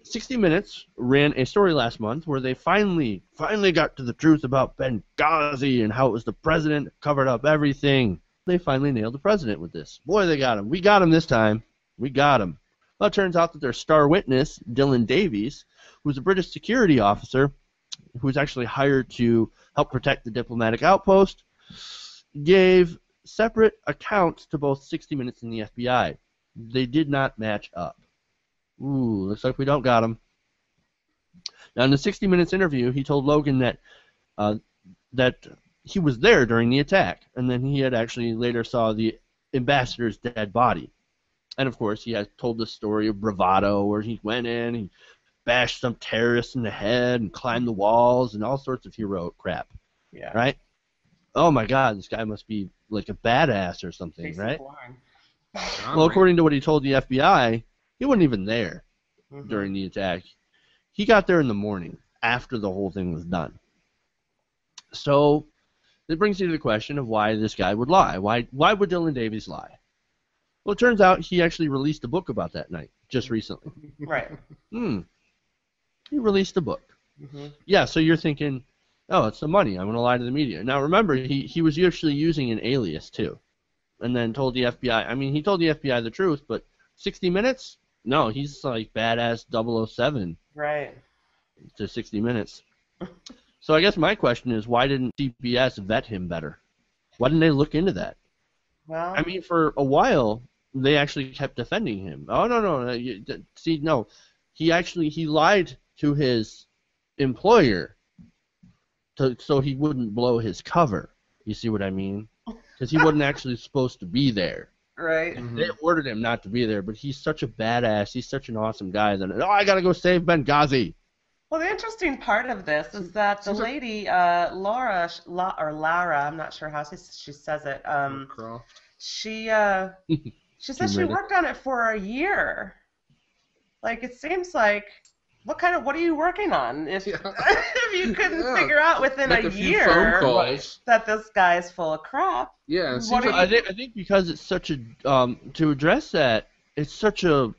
60 Minutes ran a story last month where they finally got to the truth about Benghazi and how it was the president that covered up everything. They finally nailed the president with this. Boy, they got him. We got him this time. We got him. Well, it turns out that their star witness, Dylan Davies, who's a British security officer who was actually hired to help protect the diplomatic outpost, gave separate accounts to both 60 Minutes and the FBI. They did not match up. Ooh, looks like we don't got him. Now, in the 60 Minutes interview, he told Logan that that he was there during the attack, and then he had actually later saw the ambassador's dead body. And, of course, he has told the story of bravado where he went in, he bashed some terrorists in the head and climbed the walls and all sorts of heroic crap. Yeah. Right? Oh, my God, this guy must be like a badass or something, right? Well, according to what he told the FBI, he wasn't even there during the attack. He got there in the morning after the whole thing was done. So it brings you to the question of why this guy would lie. Why would Dylan Davies lie? Well, it turns out he actually released a book about that night just recently. Right. He released a book. Yeah, so you're thinking, oh, it's the money. I'm going to lie to the media. Now, remember, he was actually using an alias, too. And then told the FBI. I mean, he told the FBI the truth, but 60 Minutes? No, he's like badass 007. Right. To 60 Minutes. So I guess my question is, why didn't CBS vet him better? Why didn't they look into that? Well, I mean, for a while, they actually kept defending him. Oh, no. See, no. He lied to his employer so he wouldn't blow his cover. You see what I mean? Because he wasn't actually supposed to be there. Right. They ordered him not to be there, but he's such a badass. He's such an awesome guy. That I got to go save Benghazi. Well, the interesting part of this is that the lady, Lara, I'm not sure how she says it. She said she worked on it for a year. Like, it seems like, what are you working on? If you couldn't figure out within a year that this guy's full of crap. Yeah, I think because it's such a to address that, it's such a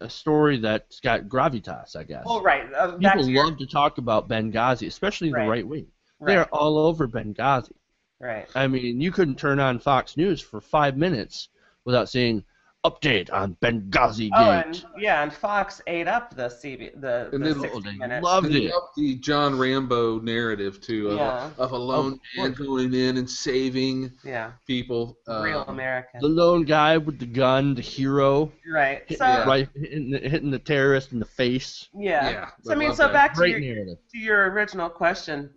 story that's got gravitas, I guess. Well, right. People love to talk about Benghazi, especially the right wing. Right. They are all over Benghazi. Right. I mean, you couldn't turn on Fox News for 5 minutes without saying, update on Benghazi Gate. And Fox ate up the 60 Minutes. Loved it. Up the John Rambo narrative, too, of a lone man going in and saving people. Real American. The lone guy with the gun, the hero. Right. Hitting the terrorist in the face. Yeah. So back to your original question,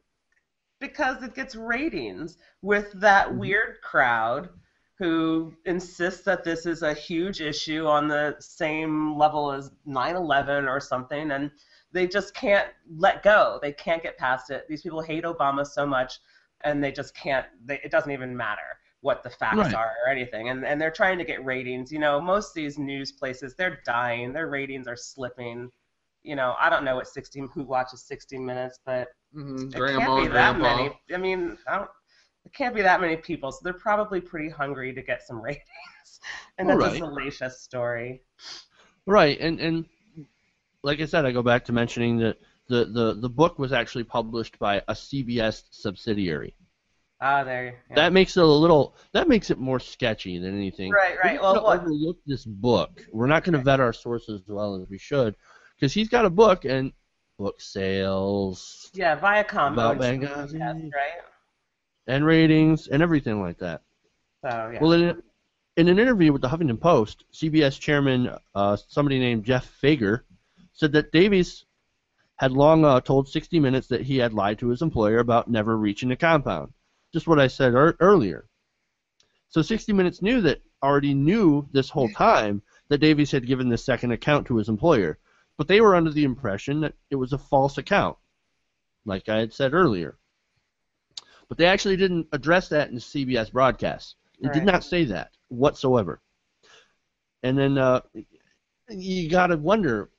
because it gets ratings with that weird crowd who insists that this is a huge issue on the same level as 9/11 or something, and they just can't let go. They can't get past it. These people hate Obama so much, and they just can't. It doesn't even matter what the facts are or anything, and they're trying to get ratings. You know, most of these news places, they're dying. Their ratings are slipping. You know, I don't know who watches 60 Minutes, but it can't be that many. I mean, it can't be that many people, so they're probably pretty hungry to get some ratings. And that's a salacious story. Right, and like I said, I go back to mentioning that the book was actually published by a CBS subsidiary. That makes it more sketchy than anything. Right. Well, overlook this book. We're not going to vet our sources as well as we should, because he's got a book and book sales. Yeah, Viacom about Benghazi, right? And ratings and everything like that. So, yeah. Well, in an interview with the Huffington Post, CBS chairman, somebody named Jeff Fager, said that Davies had long told 60 Minutes that he had lied to his employer about never reaching the compound. Just what I said earlier. So 60 Minutes already knew this whole time that Davies had given this second account to his employer, but they were under the impression that it was a false account, like I had said earlier. But they actually didn't address that in the CBS broadcast. It did not say that whatsoever. And then you got to wonder,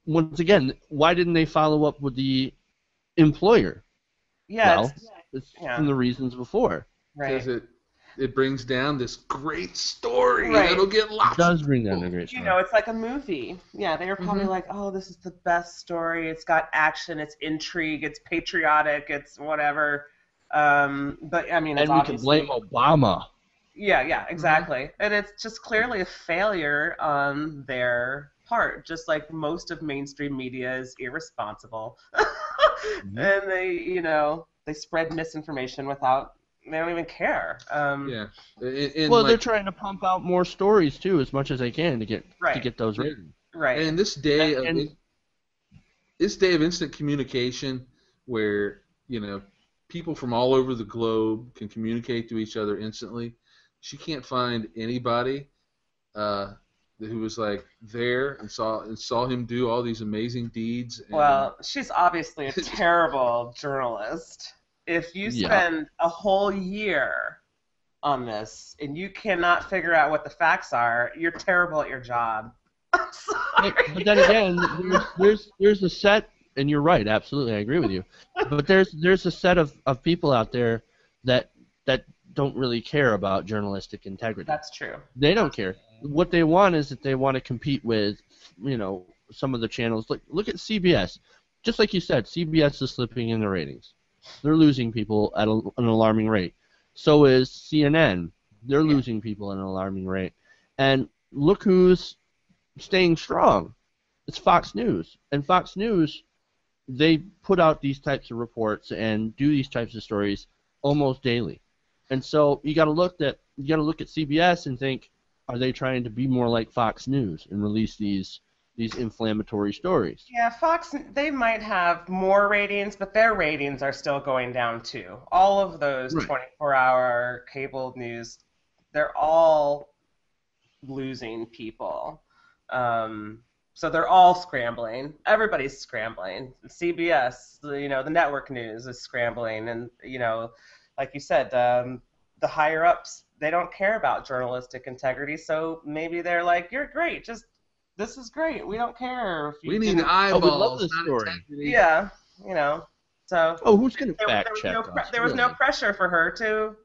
once again, why didn't they follow up with the employer? Yeah. Well, it's from the reasons before. Right. it brings down this great story that'll get lots. It does bring down a great story. You know, it's like a movie. Yeah, they were probably like, oh, this is the best story. It's got action, it's intrigue, it's patriotic, it's whatever. But I mean, it's and we can blame Obama. Yeah, exactly. And it's just clearly a failure on their part, just like most of mainstream media is irresponsible. And they spread misinformation they don't even care. They're trying to pump out more stories too, as much as they can to get those ratings. Right. And this day of instant communication, where people from all over the globe can communicate to each other instantly, she can't find anybody who was like there and saw him do all these amazing deeds. Well, she's obviously a terrible journalist. If you spend a whole year on this and you cannot figure out what the facts are, you're terrible at your job. I'm sorry. But then again, there's a set, and you're right, absolutely, I agree with you. But there's a set of people out there that don't really care about journalistic integrity. That's true. They don't care. What they want is that they want to compete with, some of the channels. Look at CBS. Just like you said, CBS is slipping in the ratings. They're losing people at an alarming rate. So is CNN. They're losing people at an alarming rate. And look who's staying strong. It's Fox News. And Fox News, they put out these types of reports and do these types of stories almost daily. And so you got to look at CBS and think, are they trying to be more like Fox News and release these inflammatory stories? Yeah, Fox, they might have more ratings, but their ratings are still going down too. All of those 24-hour cable news, they're all losing people. So they're all scrambling. Everybody's scrambling. CBS, the network news is scrambling, and like you said, the higher ups, they don't care about journalistic integrity. So maybe they're like, "You're great. This is great. We don't care if you." We need eyeballs. We love this story. Yeah, So. Oh, who's going to fact check us? There was no pressure for her to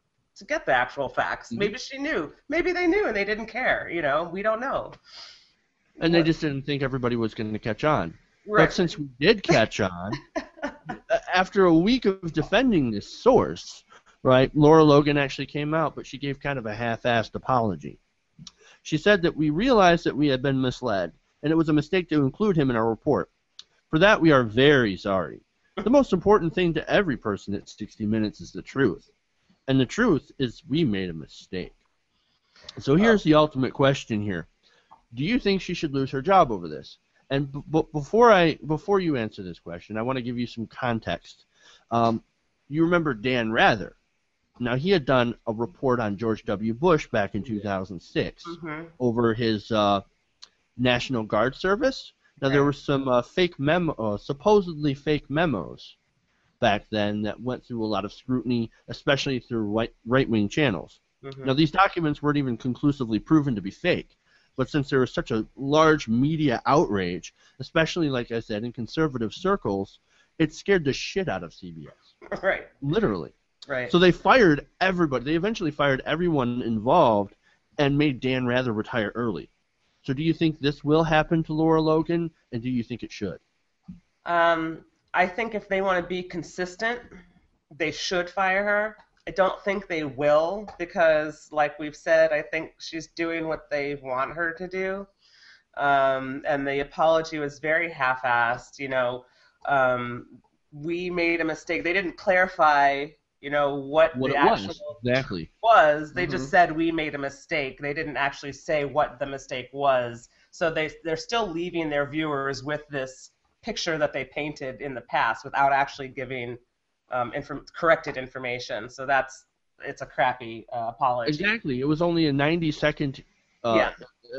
get the actual facts. Maybe she knew. Maybe they knew and they didn't care. We don't know. And they just didn't think everybody was going to catch on. Right. But since we did catch on, after a week of defending this source, right, Lara Logan actually came out, but she gave kind of a half-assed apology. She said that we realized that we had been misled, and it was a mistake to include him in our report. For that, we are very sorry. The most important thing to every person at 60 Minutes is the truth. And the truth is we made a mistake. So here's the ultimate question here. Do you think she should lose her job over this? And before you answer this question, I want to give you some context. You remember Dan Rather. Now, he had done a report on George W. Bush back in 2006 over his National Guard service. Now, there were some supposedly fake memos back then that went through a lot of scrutiny, especially through right-wing channels. Now, these documents weren't even conclusively proven to be fake. But since there was such a large media outrage, especially, like I said, in conservative circles, it scared the shit out of CBS. Right. Literally. Right. So they fired everybody. They eventually fired everyone involved and made Dan Rather retire early. So do you think this will happen to Lara Logan, and do you think it should? I think if they want to be consistent, they should fire her. I don't think they will because, like we've said, I think she's doing what they want her to do. And the apology was very half-assed. We made a mistake. They didn't clarify, what the actual was. They just said we made a mistake. They didn't actually say what the mistake was. So they're still leaving their viewers with this picture that they painted in the past without actually giving corrected information. So it's a crappy apology. Exactly. It was only a 90-second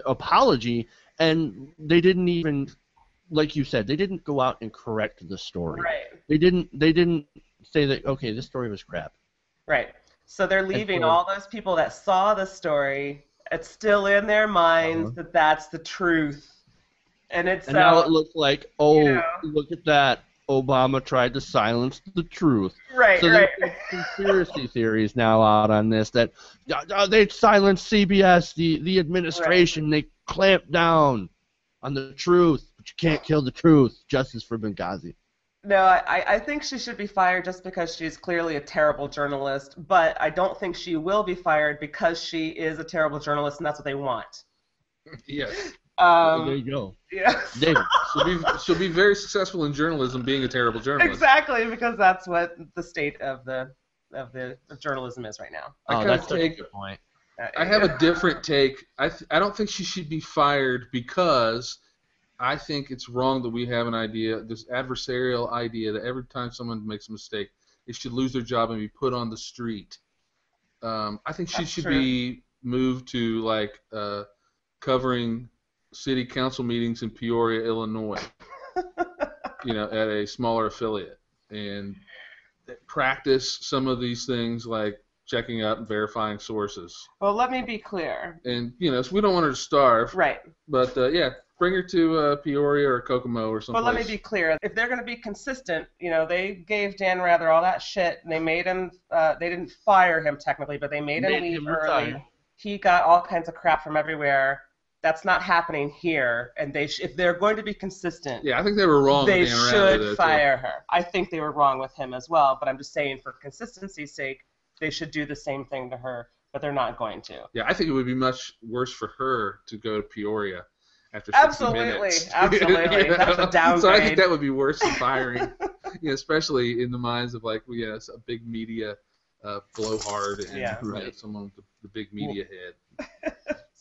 apology, and they didn't even, like you said, they didn't go out and correct the story. Right. They didn't say that, okay, this story was crap. Right. So they're leaving all those people that saw the story, it's still in their minds that that's the truth. And now it looks like, look at that. Obama tried to silence the truth. Right, so right. There's conspiracy theories now out on this that they silenced CBS, the administration. Right. They clamped down on the truth, but you can't kill the truth. Justice for Benghazi. No, I think she should be fired just because she's clearly a terrible journalist, but I don't think she will be fired because she is a terrible journalist, and that's what they want. Yes. There you go. Yeah. David. She'll be very successful in journalism, being a terrible journalist. Exactly, because that's what the state of the journalism is right now. That's a good point. I have a different take. I don't think she should be fired because I think it's wrong that we have an idea, this adversarial idea, that every time someone makes a mistake, they should lose their job and be put on the street. I think she should be moved to like covering city council meetings in Peoria, Illinois, at a smaller affiliate, and practice some of these things like checking out and verifying sources. Well, let me be clear. And, so we don't want her to starve. Right. But, bring her to Peoria or Kokomo or someplace. But let me be clear. If they're going to be consistent, they gave Dan Rather all that shit, and they made him, they didn't fire him technically, but they made him leave early. He got all kinds of crap from everywhere. That's not happening here, and if they're going to be consistent, I think they were wrong. They should fire her. I think they were wrong with him as well, but I'm just saying for consistency's sake, they should do the same thing to her, but they're not going to. Yeah, I think it would be much worse for her to go to Peoria after 60 minutes. Absolutely. That's a downgrade. So I think that would be worse than firing, especially in the minds of like a big media blowhard and someone with the big media head.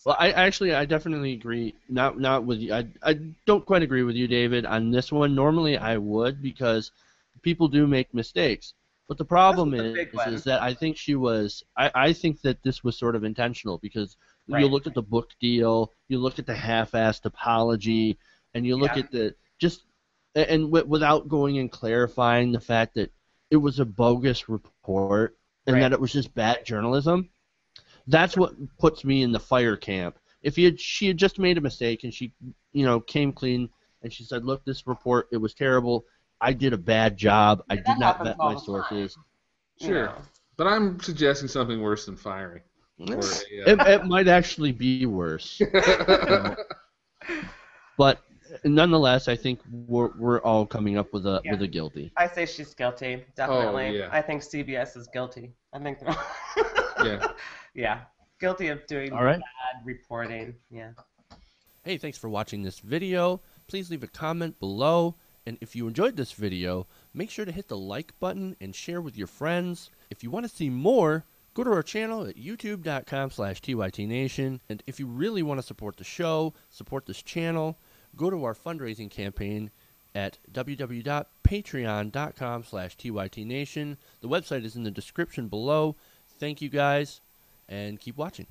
Well, I definitely agree. Not with you. I don't quite agree with you, David, on this one. Normally I would, because people do make mistakes. But the problem is that I think she was. I think that this was sort of intentional, because you look at the book deal, you look at the half-assed apology, and you look at the without going and clarifying the fact that it was a bogus report and that it was just bad journalism. That's what puts me in the fire camp. If she had just made a mistake and she, came clean and she said, "Look, this report, it was terrible. I did a bad job. I did not vet my sources." Sure, but I'm suggesting something worse than firing. It might actually be worse. But nonetheless, I think we're all coming up with a guilty. I say she's guilty, definitely. Oh, yeah. I think CBS is guilty. I think yeah. Guilty of doing bad reporting. Yeah. Hey, thanks for watching this video. Please leave a comment below. And if you enjoyed this video, make sure to hit the like button and share with your friends. If you want to see more, go to our channel at youtube.com/TYTNation. And if you really want to support the show, support this channel, go to our fundraising campaign at www.patreon.com/TYTNation. The website is in the description below. Thank you guys, and keep watching.